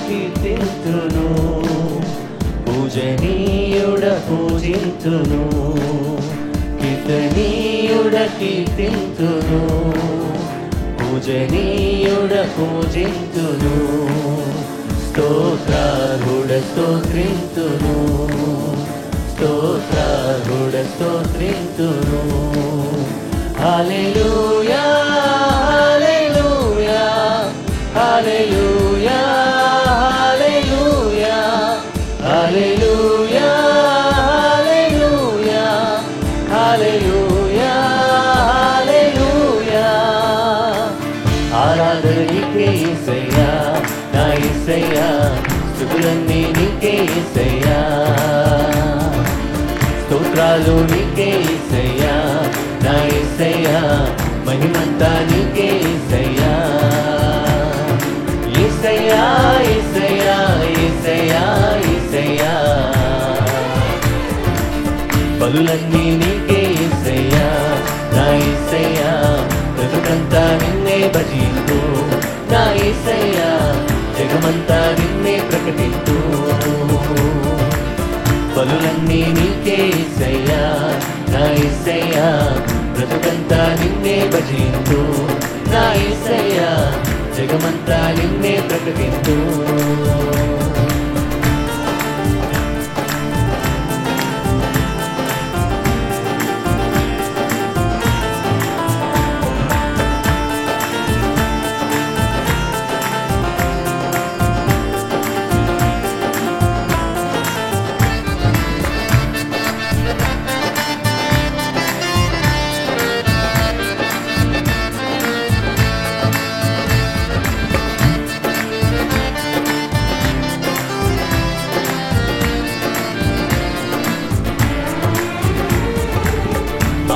కీర్తింతును, పూజనీయుడ పూజింతును, కీర్తనీయుడ కీర్తింతును, పూజనీయుడ పూజింతును, స్తోత్రార్హుడ స్తోత్రింతును, స్తోత్రార్హుడ స్తోత్రింతును. హల్లెలూయా హల్లెలూయా హల్లెలూయా హల్లెలూయా హల్లెలూయా హల్లెలూయా హల్లెలూయా హల్లెలూయా. ఆరాధన నీకే యేసయ్యా, నా యేసయ్యా, స్తుతులన్నీ నీకే యేసయ్యా, స్తోత్రాలు నీకే యేసయ్యా, నా యేసయ్యా, మహిమంతా నీకే యేసయ్యా, యేసయ్యా యేసయ్యా యేసయ్యా యేసయ్యా, బలులన్నీ నీకే యేసయ్యా, నా యేసయ్యా, బ్రతుకంతా నిన్నే భజిస్తూ, నా యేసయ్యా, జగమంతా నిన్నే ప్రకటిస్తూ, బలులన్నీ నీకే యేసయ్యా, నా యేసయ్యా, బ్రతుకంతా నిన్నే భజిస్తూ, నా యేసయ్యా, జగమంతా నిన్నే ప్రకటిస్తూ.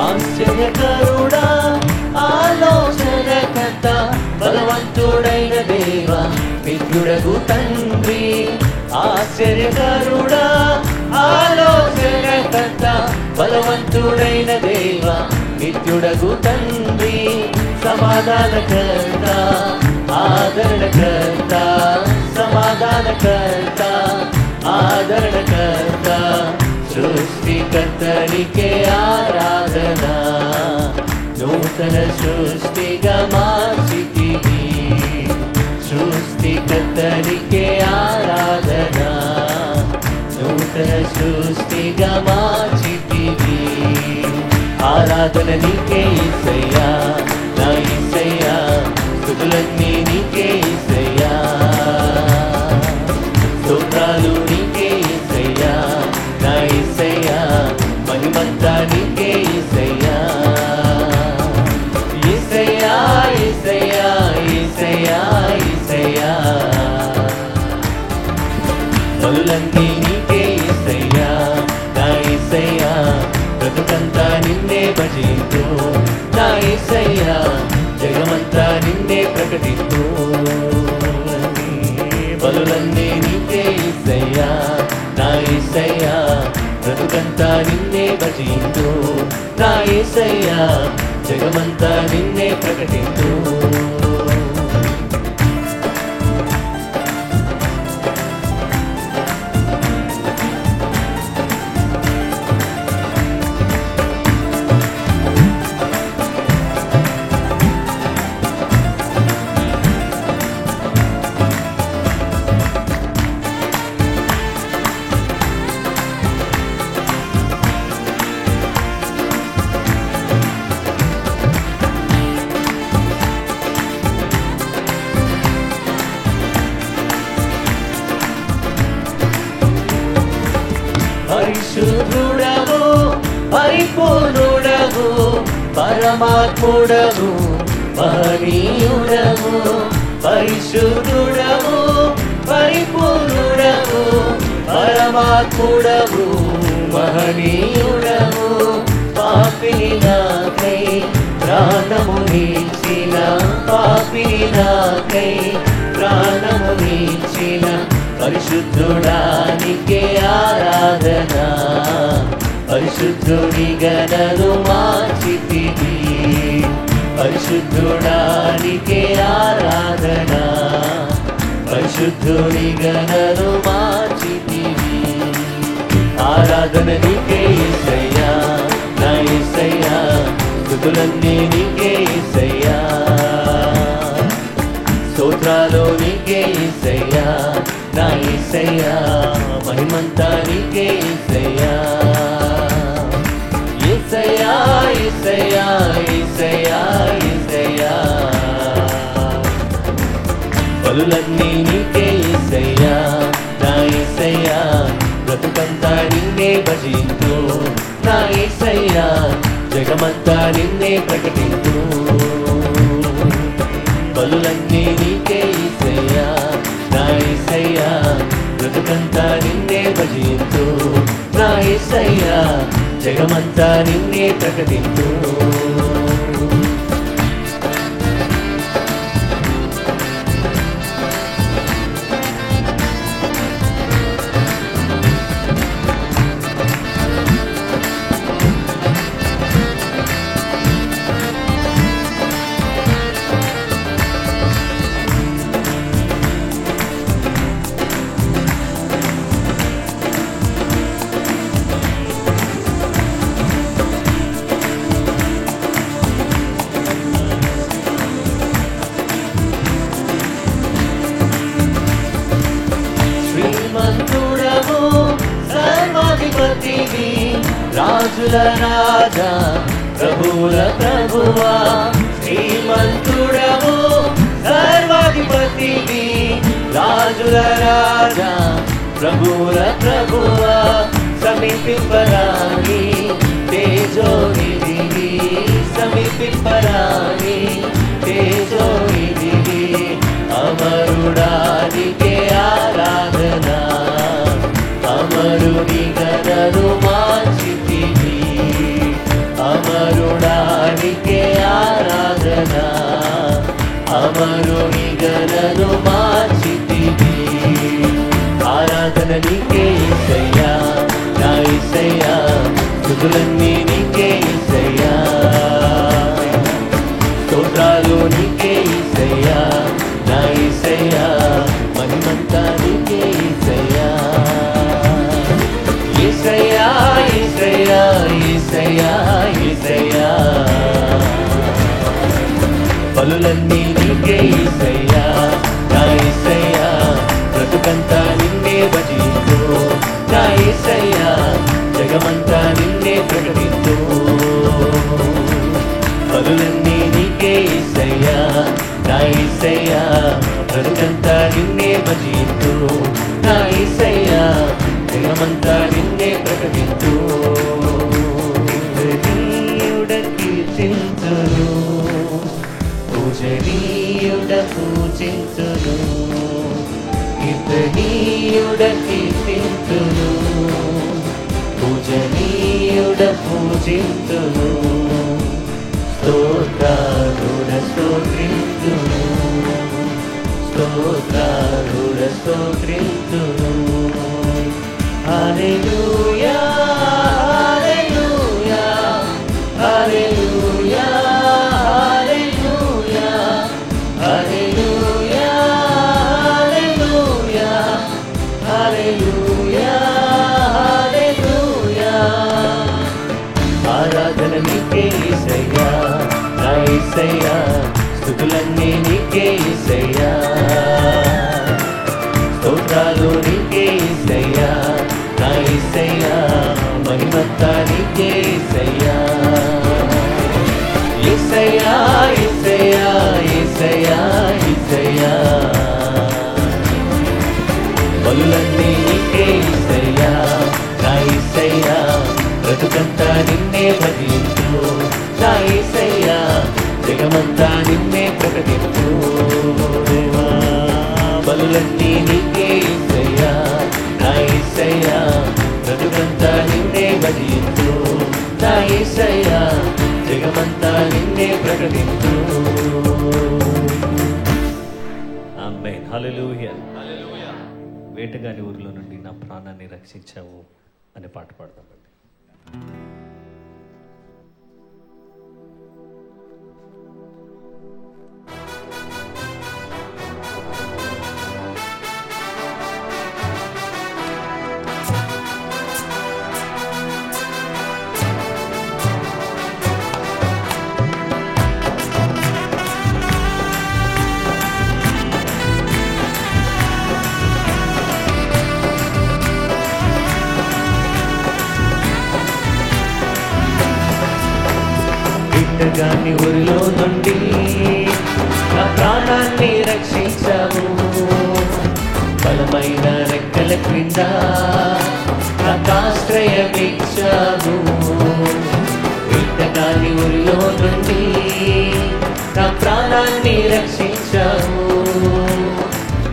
ఆశ్చర్యకరుడా, ఆలోచనకర్త, బలవంతుడైన దేవా, నిత్యుడగు తండ్రి. ఆశ్చర్యకరుడా, ఆలోచనకర్త, బలవంతుడైన దేవా, నిత్యుడగు తండ్రి. సమాధానకర్త, ఆదరణకర్త, సమాధానకర్త, ఆదరణకర్త, సృష్టికర్తనికే ఆరాధన, నూతన సృష్టిగా మార్చితివి, సృష్టికర్తనికే ఆరాధన, నూతన సృష్టిగా మార్చితివి. ఆరాధన నీకే యేసయ్యా, నా యేసయ్యా, స్తుతులన్నీ నీకే యేసయ్యా, స్తోత్రాలు నీకే యేసయ్యా, నా యేసయ్యా, మహిమంతా నీకే యేసయ్యా, యేసయ్యా యేసయ్యా యేసయ్యా యేసయ్యా, బలులన్నీ నీకే యేసయ్యా, నా యేసయ్యా, బ్రతుకంతా నిన్నే భజిస్తూ, నా యేసయ్యా, జగమంతా నిన్నే ప్రకటిస్తూ, బలులన్నీ నీకే యేసయ్యా, నా యేసయ్యా, బ్రతుకంతా నిన్నే భజిస్తూ, నా యేసయ్యా, జగమంతా నిన్నే ప్రకటిస్తూ. పరిశుద్ధుడవు, పరిపూర్ణుడవు, పరమాత్ముడవు, మహనీయుడవు. పరిశుద్ధుడవు, పరిపూర్ణుడవు, పరమాత్ముడవు, మహనీయుడవు. పాపిని నాకై ప్రాణమునిచ్చిన, పాపిని నాకై ప్రాణమునిచ్చిన పరిశుద్ధుడానికి ఆరాధన. పరిశుద్ధుడిగా నన్ను మార్చితివి, పరిశుద్ధుడానికి ఆరాధన. పరిశుద్ధునిగా నన్ను మార్చితివి. ఆరాధన నీకే యేసయ్యా, నా యేసయ్యా, స్తుతులన్నీ నీకే యేసయ్యా, స్తోత్రాలు నీకే యేసయ్యా, నా యేసయ్యా, మహిమంతా నీకే యేసయ్యా. యేసయ్యా యేసయ్యా యేసయ్యా యేసయ్యా, బలులన్నీ నీకే యేసయ్యా, నా యేసయ్యా, బ్రతుకంతా నిన్నే భజింతు, నా యేసయ్యా, జగమంతా నిన్నే ప్రకటింతు. బలులన్నీ నీకే యేసయ్యా, నా యేసయ్యా, బ్రతుకంతా నిన్నే భజింతు, నా యేసయ్యా, జగమంతా నిన్నే ప్రకటింతు. శ్రీమంతుడవు సర్వాధిపతివి, రాజుల రాజా ప్రభువుల ప్రభువా. శ్రీమంతుడవు సర్వాధిపతివి, రాజుల రాజా ప్రభువుల ప్రభువా. సమీపింపరాని తేజోనిధివి, సమీపింపరాని తేజోనిధివి, అమరుడానికే ఆరాధన, అమరునిగా నన్ను మార్చితివి. అమరుడానికే ఆరాధన, అమరునిగా నన్ను మార్చితివి. ఆరాధన నీకే యేసయ్యా, నా యేసయ్యా, స్తుతులన్నీ నీకే యేసయ్యా, స్తోత్రాలు నీకే యేసయ్యా, నా యేసయ్యా, మహిమంతా నీకే యేసయ్యా. యేసయ్యా యేసయ్యా యేసయ్యా యేసయ్యా, బలులన్నీ నీకే యేసయ్యా, నా యేసయ్యా, బ్రతుకంతా నిన్నే భజింతు, నా యేసయ్యా, జగమంతా నిన్నే ప్రకటింతు. బలులన్నీ నీకే యేసయ్యా, నా యేసయ్యా, బ్రతుకంతా నిన్నే భజింతు, నా యేసయ్యా, జగమంతా నిన్నే ప్రకటింతు. పూజనీయుడ కీర్తింతును, పూజనీయుడ పూజింతును, కీర్తనీయుడ కీర్తింతును, పూజనీయుడ పూజింతును, స్తోత్రాలుడ స్తోత్రింతును, స్తోత్రాలుడ స్తోత్రింతును. హల్లెలూయా హల్లెలూయా హల్లెలూయా హల్లెలూయా హల్లెలూయా హల్లెలూయా హల్లెలూయా హల్లెలూయా. ఆరాధన నీకే యేసయ్యా, నా యేసయ్యా, స్తుతులన్నీ నీకే యేసయ్యా, స్తోత్రాలు నీకే యేసయ్యా, నా యేసయ్యా, మహిమంతా నీకే యేసయ్యా. యేసయ్యా యేసయ్యా యేసయ్యా యేసయ్యా, బలులన్నీ నీకే యేసయ్యా, నా యేసయ్యా, బ్రతుకంతా నిన్నే భజింతు, నా యేసయ్యా, జగమంతా నిన్నే ప్రకటింతు. బలులన్నీ నీకే యేసయ్యా, నా యేసయ్యా, బ్రతుకంతా నిన్నే భజింతు, నా యేసయ్యా, జగమంతా నిన్నే ప్రకటింతు. ఆమేన్. హల్లెలూయా. వేటగాని ఊరిలో నుండి నా ప్రాణాన్ని రక్షించావు అనే పాట పాడతామండి. వేటగాని ఊరిలో నుండి నా ప్రాణాన్ని రక్షించావు. బలమైన రెక్కల క్రింద నాకాశ్రయమిచ్చావు. వేటగాని ఊరిలో నుండి నా ప్రాణాన్ని రక్షించావు.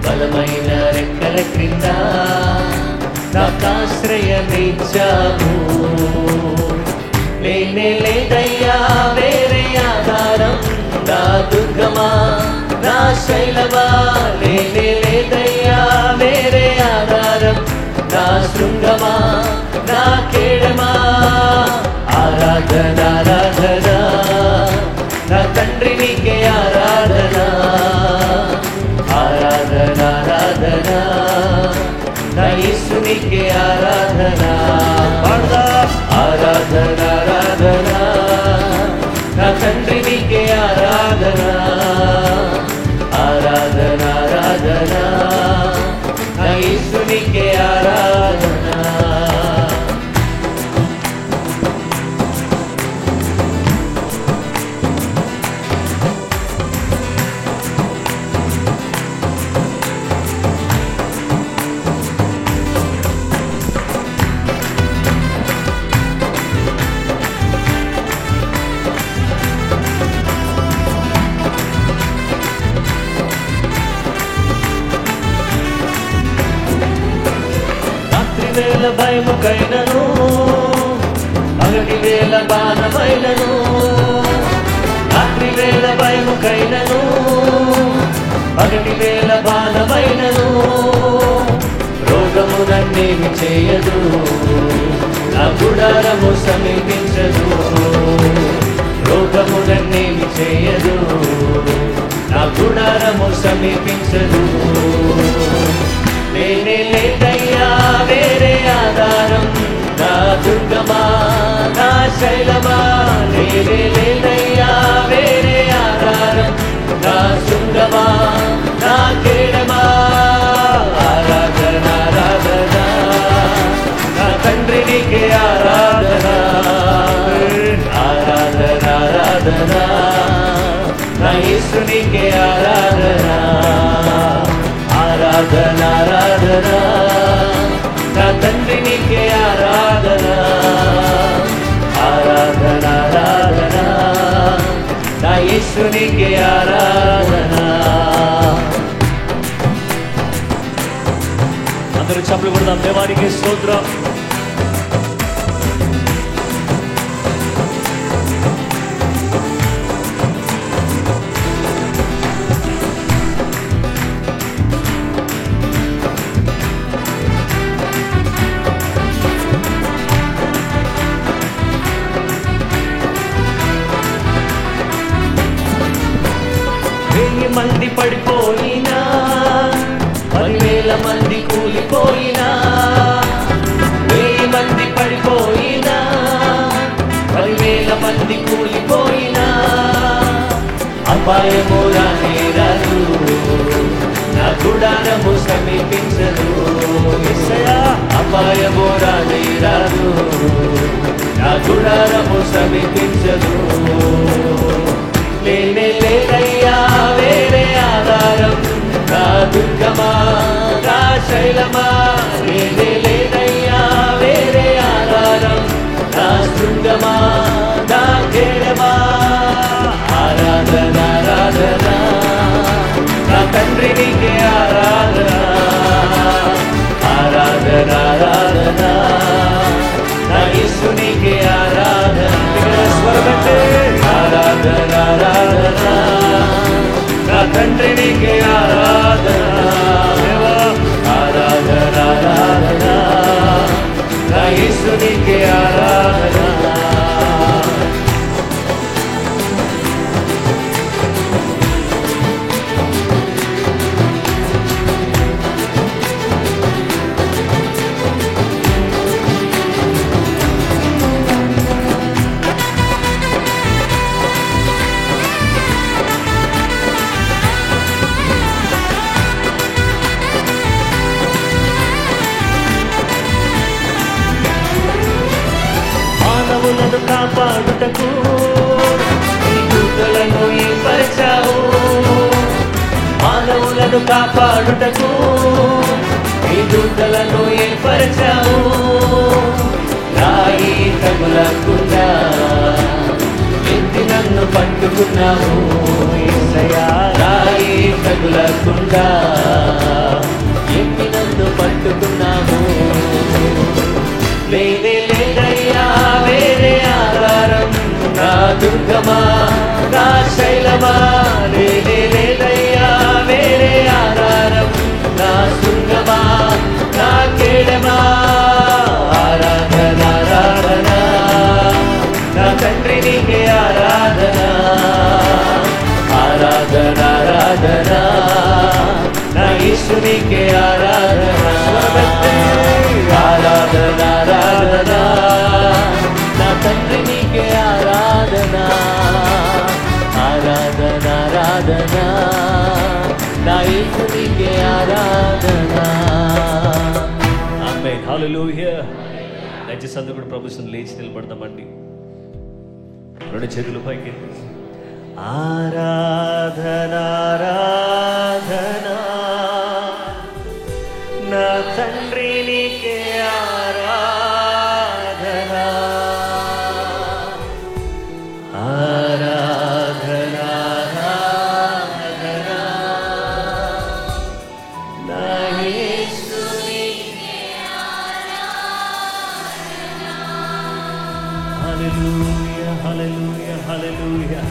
బలమైన రెక్కల క్రింద నాకాశ్రయమిచ్చావు. లేనే లేదయ్యా వేరే ఆధారం, నా దుర్గమా నా శైలమా. లేనే లేదయ్యా వేరే ఆధారం, నా శృంగమా నా కేడమా. ఆరాధన ఆరాధన నా తండ్రి నీకే ఆరాధన. ఆరాధన ఆరాధన నా యేసు నీకే ఆరాధన. ఆరాధన ఆరాధన నా తండ్రి నీకే ఆరాధన. ఆరాధన ఆరాధన నా యేసు నీకే ఆరాధన. వేల భయముకైనను పగటి వేల బాణమైనను. రాత్రి వేల భయముకైనను పగటి వేల బాణమైనను. రోగము నన్నేమి చేయదు, నా గుడారము సమీపించదు. రోగము నన్నేమి చేయదు, నా గుడారము సమీపించదు. లేనే లేదయ్యా వేరే ఆధారం, నా దుర్గమా నా శైలమా. లేనే లేదయ్యా వేరే ఆధారం, నా శృంగమా నా కేడమా. ఆరాధన ఆరాధన నా తండ్రి నీకే ఆరాధన. ఆరాధన ఆరాధన నా యేసు నీకే ఆరాధన. ఆరాధన ఆరాధన నా తండ్రి నీకే ఆరాధన. ఆరాధన ఆరాధన నా యేసు నీకే ఆరాధన. అందరూ చప్పట్లు కొడదాం దేవానికి స్తోత్రం. మంది పడిపోయినా 10,000 మంది కూలిపోయినా. 1000 మంది పడిపోయినా 10,000 మంది కూలిపోయినా. అపాయము రానే రాదు, నా గుడారము సమీపించదు. అపాయము రానే రాదు, నా గుడారము సమీపించదు. లేనే లేదయ్యా వేరే ఆధారం, నా దుర్గమా నా శైలమా. లేనే లేదయ్యా వేరే ఆధారం, నా శృంగమా నా కేడమా. ఆరాధన ఆరాధన నా తండ్రి నీకే ఆరాధన. ఆరాధన ఆరాధన నా యేసు నీకే ఆరాధన. ఆరాధన ఆరాధన నా తండ్రి నీకే ఆరాధన. ఆరాధన ఆరాధన నా యేసు నీకే ఆరాధన. కాపాడుటకు నన్ను కాపాడుటకు నీ దూతలను ఏర్పరచావు. రాయి తగులకుండా ఎత్తి నన్ను పట్టుకున్నావు యేసయ్యా. రాయి తగులకుండా ఎత్తి నన్ను పట్టుకున్నావు. లేనే లేదయ్యా వేరే ఆధారం, నా దుర్గమా నా శైలమా. లేనే లేదయ్యా వేరే ఆధారం, నా దుర్గమా నా కేడమా. ఆరాధన ఆరాధన నా తండ్రి నీకే ఆరాధన. ఆరాధన ఆరాధన నా యేసు నీకే ఆరాధన. ఆరాధన ఆరాధన నా తండ్రి నీకే ఆరాధన. ఆరాధన ఆరాధన నా యేసు నీకే ఆరాధన. ఆమేన్. హల్లెలూయా. దయచేసి అందరూ కూడా ప్రభు సన్నిధిలో లేచి నిలబడదామండి. రెండు చేతులు పైకి. ఆరాధన ఆరాధన నా తండ్రి నీకే ఆరాధన. ఆరాధన ఆరాధన నా యేసు నీకే ఆరాధన. హల్లెలూయా హల్లెలూయా హల్లెలూయా.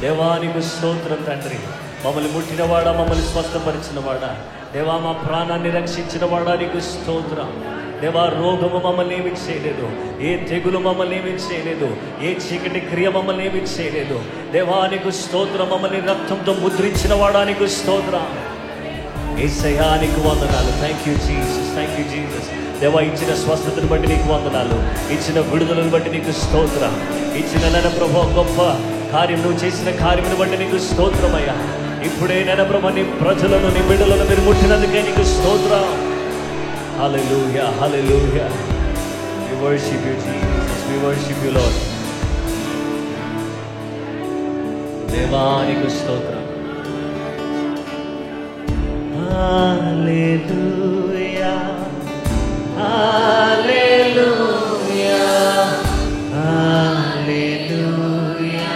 దేవానికి స్తోత్రం తండ్రి. మమ్మల్ని ముట్టినవాడా, మమ్మల్ని స్వస్థపరిచినవాడా, దేవా మా ప్రాణాన్ని రక్షించిన వాడా నీకు స్తోత్రం. దేవా రోగము మమ్మల్ని ఏమి చేయలేదు, ఏ తెగులు మమ్మల్ని ఏమి చేయలేదు, ఏ చీకటి క్రియ మమ్మల్ని ఏమి చేయలేదు. దేవానికి స్తోత్రం. మమ్మల్ని రక్తంతో ముద్రించిన వాడా నీకు స్తోత్రం. యేసయ్యా నీకు వందనాలు. Thank you Jesus, thank you Jesus. దేవా ఇచ్చిన స్వస్థతను బట్టి నీకు వందనాలు, ఇచ్చిన విడుదలను బట్టి నీకు స్తోత్రం, ఇచ్చిన నన్న ప్రభు గొప్ప కార్యం నువ్వు చేసిన కార్యమును బట్టి నీకు స్తోత్రమయ్యా. ఇప్పుడే నన్న ప్రభు నీ ప్రజలను నీ బిడ్డలను మీరు ముట్టినందుకే నీకు స్తోత్రం. హల్లెలూయా హల్లెలూయా. We worship you Jesus, we worship you Lord. దేవా నీకు స్తోత్రం. హల్లెలూయా హల్లెలూయా హల్లెలూయా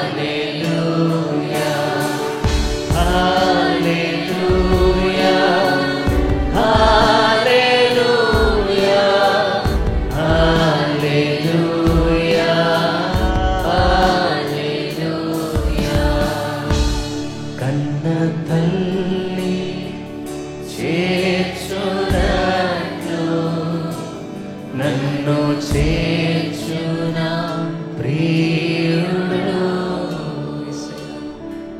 హల్లెలూయా హల్లెలూయా హల్లెలూయా హల్లెలూయా హల్లెలూయా. కన్న తల్లి చేర్చునట్లు నన్ను చేర్చున ప్రియుడు.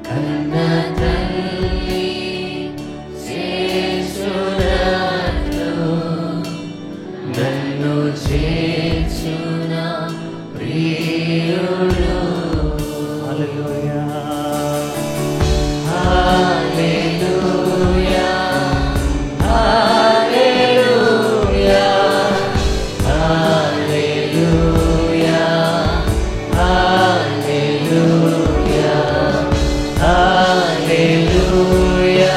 కన్న తల్లి చేర్చునట్లు నన్ను చేర్చున ప్రియుడు. హల్లెలూయా హల్లెలూయా హల్లెలూయా హల్లెలూయా హల్లెలూయా హల్లెలూయా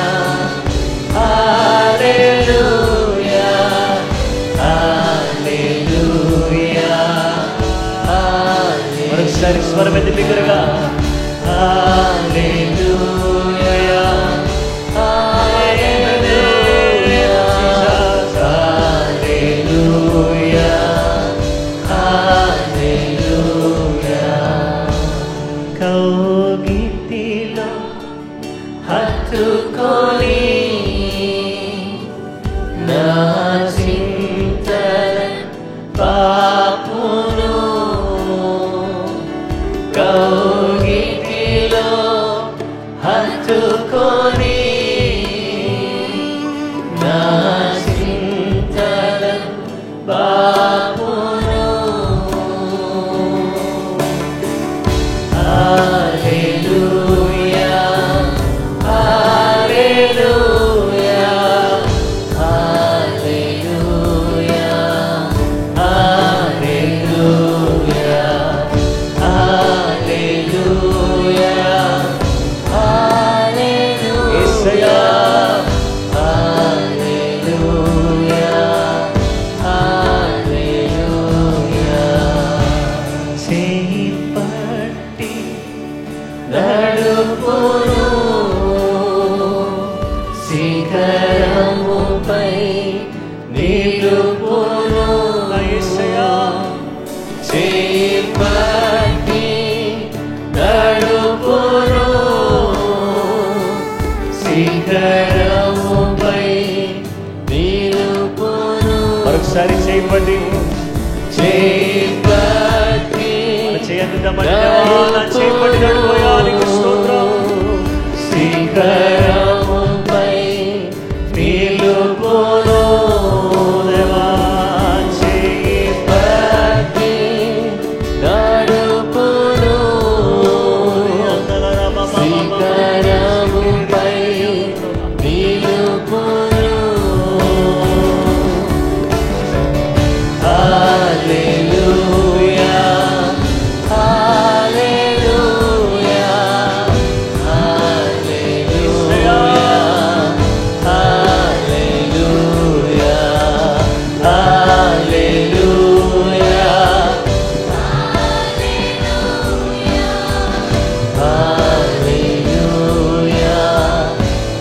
హల్లెలూయా హల్లెలూయా. మరొకసారి స్వరం ఎత్తి బిగ్గరగా హల్లెలూయా హల్లెలూయా హల్లెలూయా హల్లెలూయా. కౌగిటిలో హత్తుకొని నా చింతన పాపును కౌగిటిలో హత్తుకొని నా చింతన పాపును. హల్లెలూయా హల్లెలూయా హల్లెలూయా హల్లెలూయా హల్లెలూయా హల్లెలూయా చేయబట్టి చేయబట్టి నడిపోయానికి స్తోత్రం. శిఖరముపై నిలుపును దేవా, చేయబట్టి నడుపును. శిఖరముపై నిలుపును. హల్లెలూయా హల్లెలూయా హల్లెలూయా హల్లెలూయా హల్లెలూయా హల్లెలూయా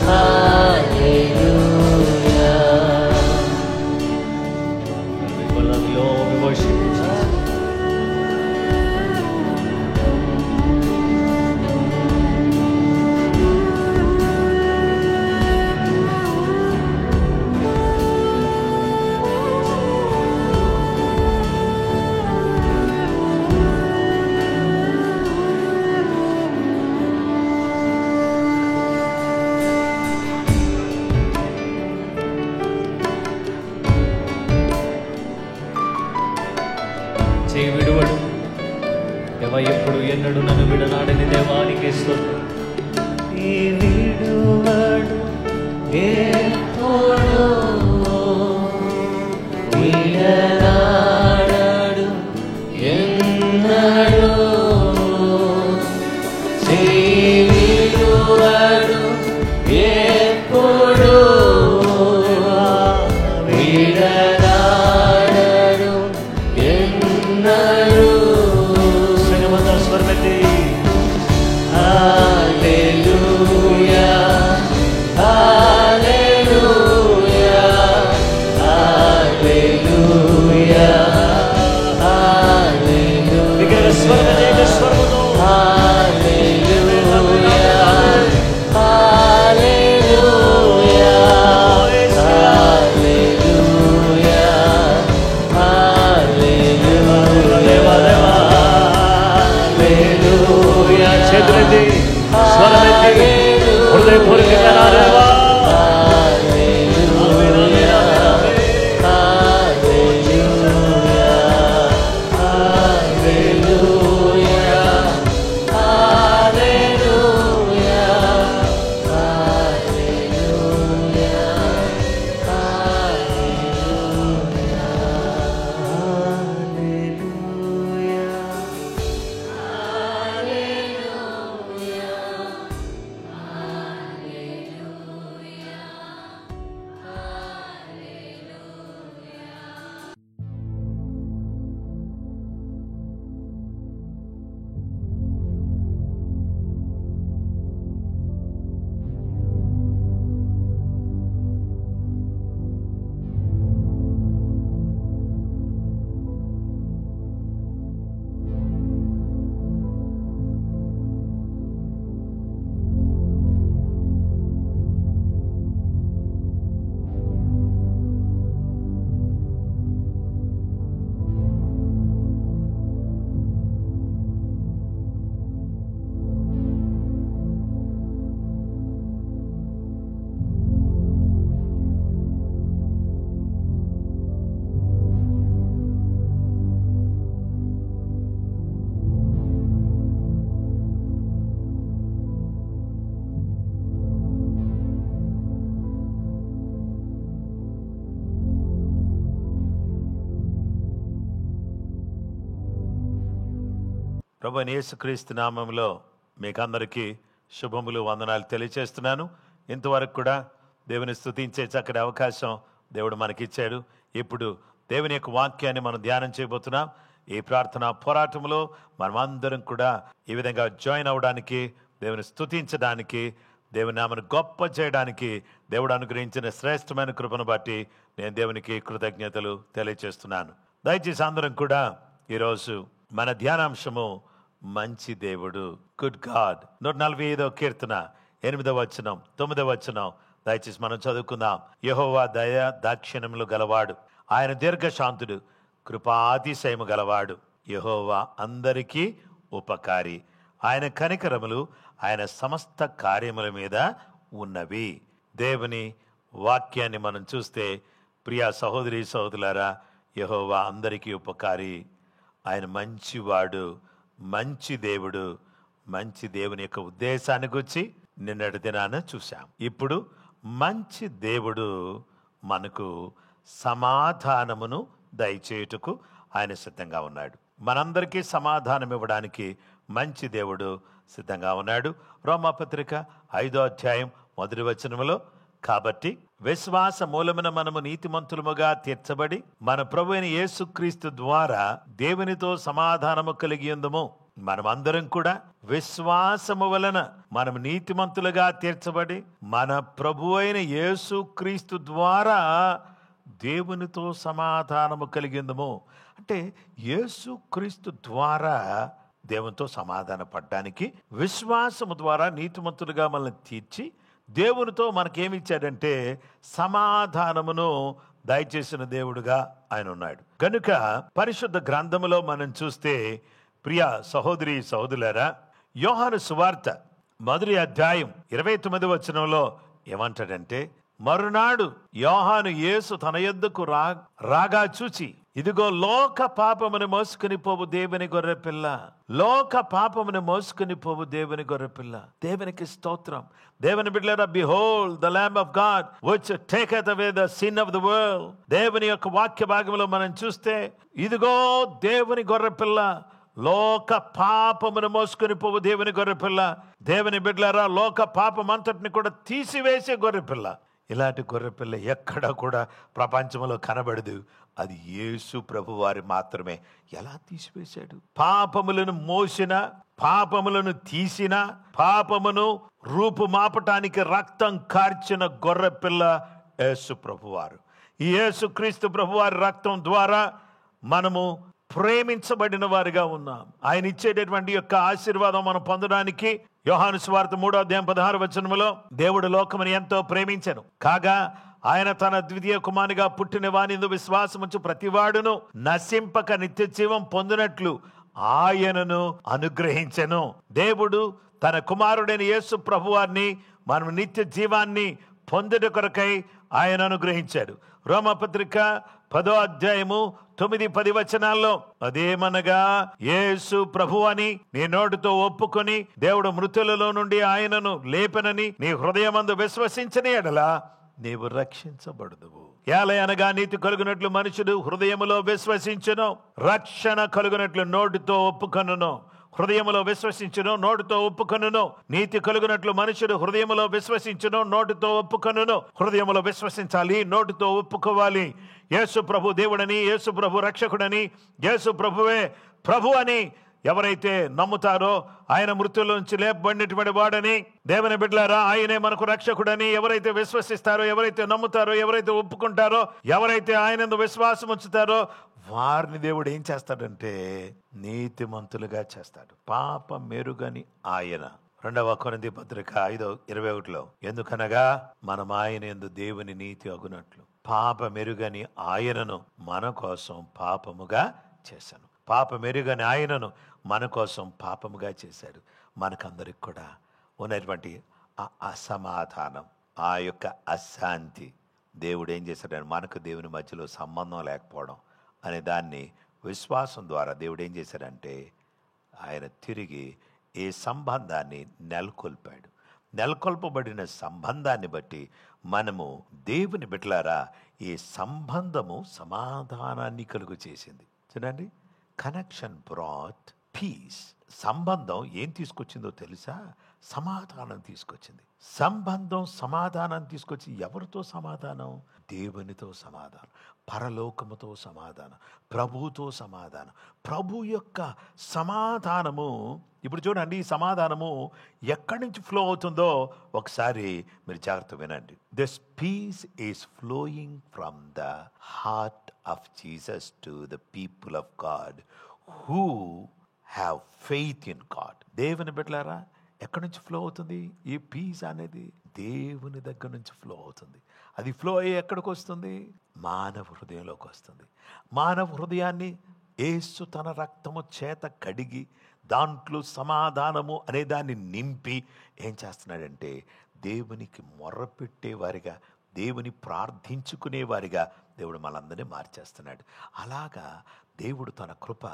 హల్లెలూయా. We love you, Lord. We worship you, Jesus. చేయి విడువడు దేవా, ఎప్పుడు ఎన్నడు నన్ను విడనాడని దేవానికి స్తోత్రం. ఈ విడువడు ఎప్పుడు విడనాడడు ఎన్నడు. చేయి విడువడు ఎప్పుడు విడనాడడు ఎన్నడు. శ్రీమంత స్వరమెత్తి హల్లెలూయా హల్లెలూయా హల్లెలూయా హల్లెలూయా. విగర స్వరమెత్తి స్వరముతో హల్లెలూయా హల్లెలూయా హల్లెలూయా హల్లెలూయా. చేతులెత్తి స్వరమెత్తి హృదయపూర్వకంగా నా దేవా. హల్లెలూయా హల్లెలూయా హల్లెలూయా హల్లెలూయా హల్లెలూయా ప్రభువైన యేసుక్రీస్తు నామములో మీకందరికీ శుభములు వందనాలు తెలియచేస్తున్నాను. ఇంతవరకు కూడా దేవుని స్తుతించే చక్కటి అవకాశం దేవుడు మనకిచ్చాడు. ఇప్పుడు దేవుని యొక్క వాక్యాన్ని మనం ధ్యానం చేయబోతున్నాం. ఈ ప్రార్థన పోరాటంలో మనమందరం కూడా ఈ విధంగా జాయిన్ అవ్వడానికి, దేవుని స్తుతించడానికి, దేవుని నామను గొప్ప చేయడానికి దేవుడు అనుగ్రహించిన శ్రేష్టమైన కృపను బట్టి నేను దేవునికి కృతజ్ఞతలు తెలియచేస్తున్నాను. దయచేసి అందరం కూడా ఈరోజు మన ధ్యానాంశము మంచి దేవుడు, గుడ్ గాడ్. 145వ కీర్తన 8వ వచనం 9వ వచనం దయచేసి మనం చదువుకుందాం. యెహోవా దయ దాక్షిణ్యములు గలవాడు, ఆయన దీర్ఘశాంతుడు, కృపాతిశయము గలవాడు. యెహోవా అందరికీ ఉపకారి. ఆయన కనికరములు ఆయన సమస్త కార్యముల మీద ఉన్నవి. దేవుని వాక్యాన్ని మనం చూస్తే, ప్రియా సహోదరి సహోదరులారా, యెహోవా అందరికీ ఉపకారి. ఆయన మంచివాడు, మంచి దేవుడు. మంచి దేవుని యొక్క ఉద్దేశాన్ని గురించి నిన్నటి దినాన చూశాం. ఇప్పుడు మంచి దేవుడు మనకు సమాధానమును దయచేయుటకు ఆయన సిద్ధంగా ఉన్నాడు. మనందరికీ సమాధానం ఇవ్వడానికి మంచి దేవుడు సిద్ధంగా ఉన్నాడు. రోమాపత్రిక 5వ అధ్యాయం 1వ వచనములో, కాబట్టి విశ్వాస మూలమున మనము నీతిమంతులముగా తీర్చబడి మన ప్రభువైన యేసుక్రీస్తు ద్వారా దేవునితో సమాధానము కలిగి ఉందము. మనమందరం కూడా విశ్వాసము వలన మనం నీతిమంతులుగా తీర్చబడి మన ప్రభువైన యేసుక్రీస్తు ద్వారా దేవునితో సమాధానము కలిగిందము. అంటే యేసుక్రీస్తు ద్వారా దేవునితో సమాధాన పడ్డానికి విశ్వాసము ద్వారా నీతిమంతులుగా మనల్ని తీర్చి దేవునితో మనకేమిచ్చాడంటే సమాధానమును దయచేసిన దేవుడుగా ఆయన ఉన్నాడు. కనుక పరిశుద్ధ గ్రంథములో మనం చూస్తే, ప్రియ సహోదరి సహోదరులారా, యోహాను సువార్త 1వ అధ్యాయం 29వ వచనంలో ఏమంటాడంటే, మరునాడు యోహాను యేసు తన యొద్దకు రాగా చూచి, ఇదిగో లోక పాపమును మోసుకుని పోవు దేవుని గొర్రెపిల్ల, లోక పాపమును మోసుకుని పోవు దేవుని గొర్రెపిల్ల. దేవునికి స్తోత్రం. దేవుని బిడ్డలారా, behold the lamb of God which taketh away the sin of the world. దేవుని యొక్క వాక్య భాగంలో మనం చూస్తే, ఇదిగో దేవుని గొర్రెపిల్ల, లోక పాపమును మోసుకుని పోవు దేవుని గొర్రెపిల్ల. దేవుని బిడ్డలారా, లోక పాపం అంతటిని కూడా తీసివేసే గొర్రెపిల్ల. ఇలాంటి గొర్రెపిల్ల ఎక్కడ కూడా ప్రపంచంలో కనబడదు. అది యేసు ప్రభు వారి మాత్రమే. ఎలా తీసివేశాడు? పాపములను మోసిన, పాపములను తీసిన, పాపమును రూపుమాపటానికి రక్తం కార్చిన గొర్రెపిల్ల యేసు ప్రభువారు. ఈ యేసుక్రీస్తు ప్రభువారి రక్తం ద్వారా మనము ప్రేమించబడిన వారిగా ఉన్నాం. ఆయన ఇచ్చేటటువంటి యొక్క ఆశీర్వాదం మనం పొందడానికి యోహాను సువార్త 3వ అధ్యాయం 16వ వచనములో, దేవుడు లోకమును ఎంతో ప్రేమించెను కాగా ఆయన తన ద్వితీయ కుమారునిగా పుట్టిన వానిందు విశ్వాసముంచు ప్రతివాడును నశింపక నిత్య జీవం పొందినట్లు ఆయనను అనుగ్రహించెను. దేవుడు తన కుమారుడైన యేసు ప్రభువారిని మనం నిత్య జీవాన్ని పొందుట కొరకై ఆయన అనుగ్రహించాడు. రోమపత్రిక 10వ అధ్యాయము 9-10 వచనాల్లో, అదేమనగా యేసు ప్రభు అని నీ నోటితో ఒప్పుకొని దేవుడు మృతులలో నుండి ఆయనను లేపనని నీ హృదయమందు విశ్వసించని ఎడల నీవు రక్షించబడదువు. ఏలయనగా నీతి కలుగునట్లు మనుషుడు హృదయములో విశ్వసించును, రక్షణ కలుగునట్లు నోటితో ఒప్పుకొనును. హృదయములో విశ్వసించును, నోటితో ఒప్పుకొనును. నీతి కలుగునట్లు మనుషుడు హృదయములో విశ్వసించును, నోటితో ఒప్పుకొనును. హృదయములో విశ్వసించాలి, నోటితో ఒప్పుకోవాలి. యేసు ప్రభు దేవుడని, యేసు ప్రభు రక్షకుడని, యేసు ప్రభువే ప్రభు అని ఎవరైతే నమ్ముతారో, ఆయన మృతుల నుంచి లేపబడినటువంటి వాడని, దేవుని బిడ్డలారా, ఆయనే మనకు రక్షకుడని ఎవరైతే విశ్వసిస్తారో, ఎవరైతే నమ్ముతారో, ఎవరైతే ఒప్పుకుంటారో, ఎవరైతే ఆయన విశ్వాసం ఉంచుతారో, వారిని దేవుడు ఏం చేస్తాడంటే నీతిమంతులుగా చేస్తాడు. పాప మెరుగని ఆయన. 2వ కొరింథీ పత్రిక 5:21లో, ఎందుకనగా మనం ఆయన యందు దేవుని నీతి అగునట్లు పాప మెరుగని ఆయనను మన కోసం పాపముగా చేశాను. పాప మెరుగని ఆయనను మన కోసం పాపముగా చేశాడు. మనకందరికి కూడా ఉన్నటువంటి ఆ అసమాధానం, ఆ యొక్క అశాంతి, దేవుడు ఏం చేశాడు? మనకు దేవుని మధ్యలో సంబంధం లేకపోవడం అనే దాన్ని విశ్వాసం ద్వారా దేవుడు ఏం చేశాడంటే ఆయన తిరిగి ఈ సంబంధాన్ని నెలకొల్పాడు. నెలకొల్పబడిన సంబంధాన్ని బట్టి మనము దేవుని బిడ్డలారా, ఈ సంబంధము సమాధానాన్ని కలుగు చేసింది. చూడండి, కనెక్షన్ బ్రాట్ పీస్. సంబంధం ఏం తీసుకొచ్చిందో తెలుసా? సమాధానం తీసుకొచ్చింది. సంబంధం సమాధానం తీసుకొచ్చి ఎవరితో సమాధానం? దేవునితో సమాధానం, పరలోకముతో సమాధానం, ప్రభువుతో సమాధానం. ప్రభు యొక్క సమాధానము. ఇప్పుడు చూడండి, ఈ సమాధానము ఎక్కడి నుంచి ఫ్లో అవుతుందో ఒకసారి మీరు జాగ్రత్త వినండి. This peace is flowing from the heart of Jesus to the people of God who have faith in God. దేవుని బిడ్డలారా, ఎక్కడి నుంచి ఫ్లో అవుతుంది ఈ పీస్ అనేది? దేవుని దగ్గర నుంచి ఫ్లో అవుతుంది. అది ఫ్లో అయ్యి ఎక్కడికి వస్తుంది? మానవ హృదయంలోకి వస్తుంది. మానవ హృదయాన్ని యేసు తన రక్తము చేత కడిగి దాంట్లో సమాధానము అనే దాన్ని నింపి ఏం చేస్తున్నాడంటే దేవునికి మొర్రపెట్టేవారిగా, దేవుని ప్రార్థించుకునేవారిగా దేవుడు మనందరినీ మార్చేస్తున్నాడు. అలాగా దేవుడు తన కృప,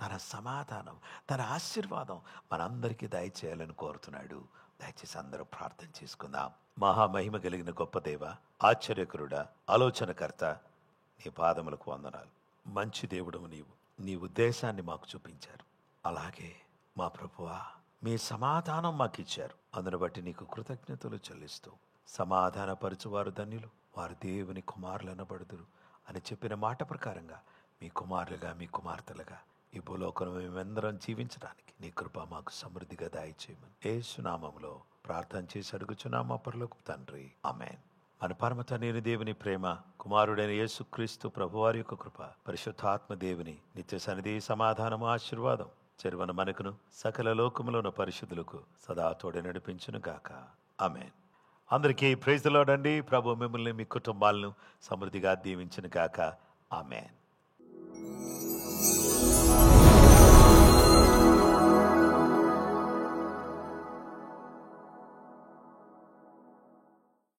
తన సమాధానం, తన ఆశీర్వాదం మనందరికీ దయచేయాలని కోరుతున్నాడు. దయచేసి అందరూ ప్రార్థన చేసుకుందాం. మహామహిమ కలిగిన గొప్ప దేవ, ఆశ్చర్యకరుడా, ఆలోచనకర్త, నీ పాదములకు వందనాలు. మంచి దేవుడవు నీవు. నీ ఉద్దేశాన్ని మాకు చూపించారు. అలాగే మా ప్రభువా, మీ సమాధానం మాకు ఇచ్చారు. అందును బట్టి నీకు కృతజ్ఞతలు చెల్లిస్తూ, సమాధానపరచువారు ధన్యులు, వారు దేవుని కుమారులు అనబడుదురు అని చెప్పిన మాట ప్రకారంగా మీ కుమారులుగా, మీ కుమార్తెలుగా ఈ భూలోకంలో మేమందరం జీవించడానికి నీ కృప మాకు సమృద్ధిగా దయచేయమని యేసు నామములో ప్రార్థన చేసి అడుగుచున్నాం మా పరలోకపు తండ్రి, ఆమేన్. మన పరమ తండ్రి దేవుని ప్రేమ, కుమారుడైన యేసుక్రీస్తు ప్రభువారి యొక్క కృప, పరిశుద్ధాత్మ దేవుని నిత్య సన్నిధి, సమాధానము, ఆశీర్వాదం చెరువన మనకును సకల లోకములోని పరిశుద్ధులకు సదా తోడే నడిపించును గాక, ఆమేన్. అందరికీ ప్రైజ్ ది లార్డ్ అండి. ప్రభు మిమ్మల్ని, మీ కుటుంబాలను సమృద్ధిగా దీవించును గాక, ఆమేన్.